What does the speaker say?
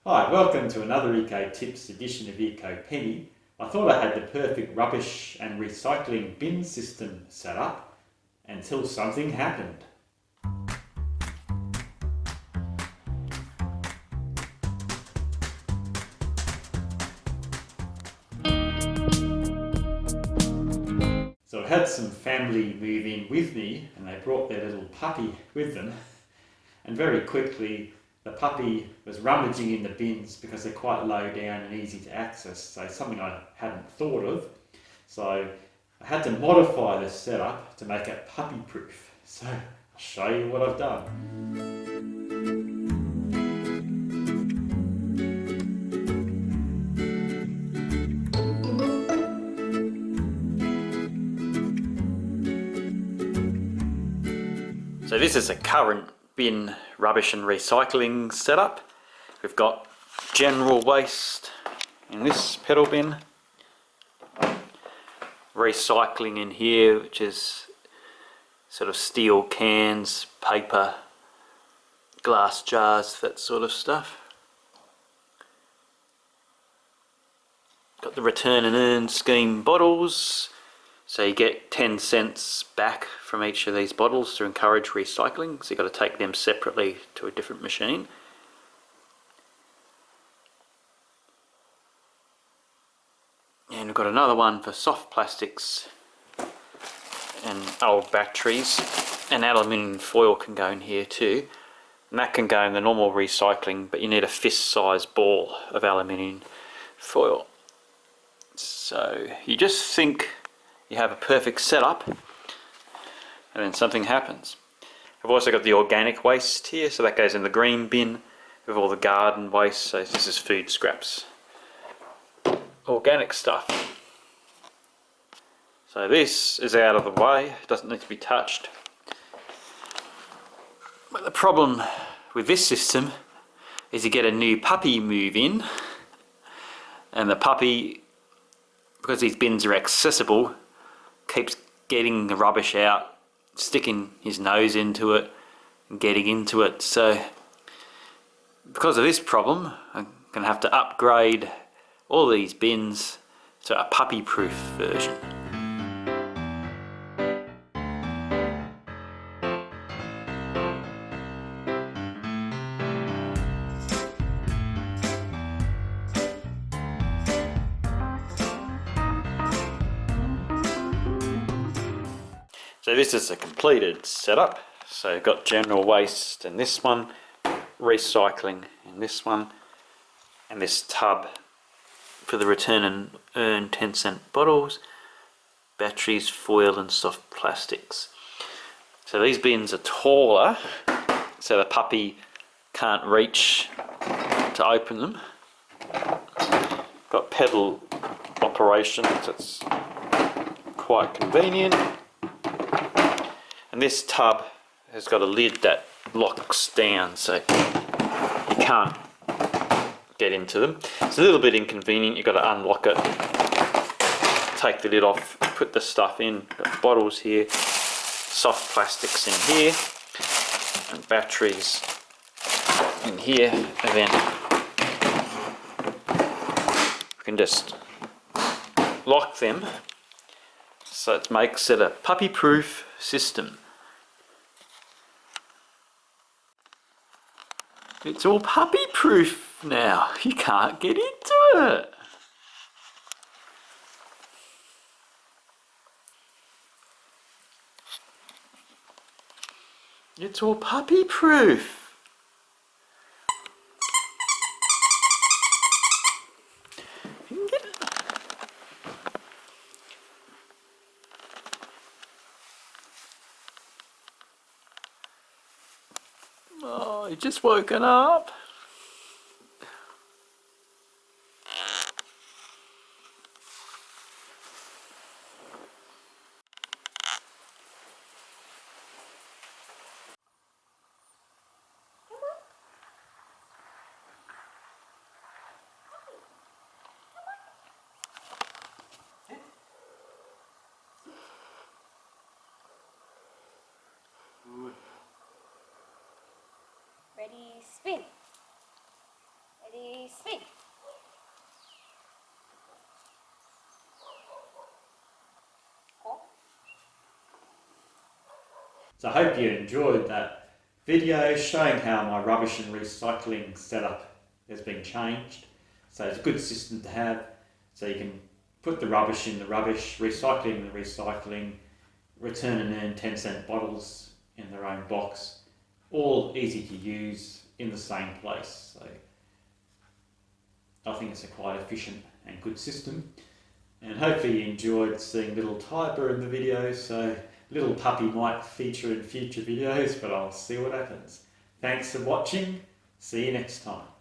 Hi, welcome to another Eco Tips edition of ecopenny. I thought I had the perfect rubbish and recycling bin system set up until something happened. So I had some family move in with me and they brought their little puppy with them, and very quickly the puppy was rummaging in the bins because they're quite low down and easy to access, so something I hadn't thought of. So I had to modify the setup to make it puppy-proof. So I'll show you what I've done. So this is a current bin rubbish and recycling setup. We've got general waste in this pedal bin, recycling in here, which is sort of steel cans, paper, glass jars, that sort of stuff. Got the return and earn scheme bottles, so you get 10 cents back from each of these bottles to encourage recycling, so you've got to take them separately to a different machine. And we've got another one for soft plastics and old batteries, and aluminium foil can go in here too, and that can go in the normal recycling, but you need a fist-sized ball of aluminium foil. So you just think you have a perfect setup and then something happens. I've also got the organic waste here, so that goes in the green bin with all the garden waste, so this is food scraps. Organic stuff. So this is out of the way, it doesn't need to be touched. But the problem with this system is you get a new puppy move in, and the puppy, because these bins are accessible, keeps getting the rubbish out, sticking his nose into it and getting into it. So because of this problem, I'm going to have to upgrade all these bins to a puppy-proof version. So this is a completed setup. So you've got general waste in this one, recycling in this one, and this tub for the return and earn 10-cent bottles, batteries, foil and soft plastics. So these bins are taller, so the puppy can't reach to open them. Got pedal operation, that's quite convenient. And this tub has got a lid that locks down, so you can't get into them. It's a little bit inconvenient, you've got to unlock it, take the lid off, put the stuff in. Got bottles here, soft plastics in here, and batteries in here, and then we can just lock them, so it makes it a puppy-proof system. It's all puppy-proof now. You can't get into it. It's all puppy-proof. You can get it. Oh, you've just woken up. Ready, spin. Ready, you speak. So I hope you enjoyed that video showing how my rubbish and recycling setup has been changed. So it's a good system to have. So you can put the rubbish in the rubbish, recycling in the recycling, return and earn 10-cent bottles in their own box. All easy to use in the same place. So I think it's a quite efficient and good system. And hopefully you enjoyed seeing little Tiber in the video. So little puppy might feature in future videos, but I'll see what happens. Thanks for watching. See you next time.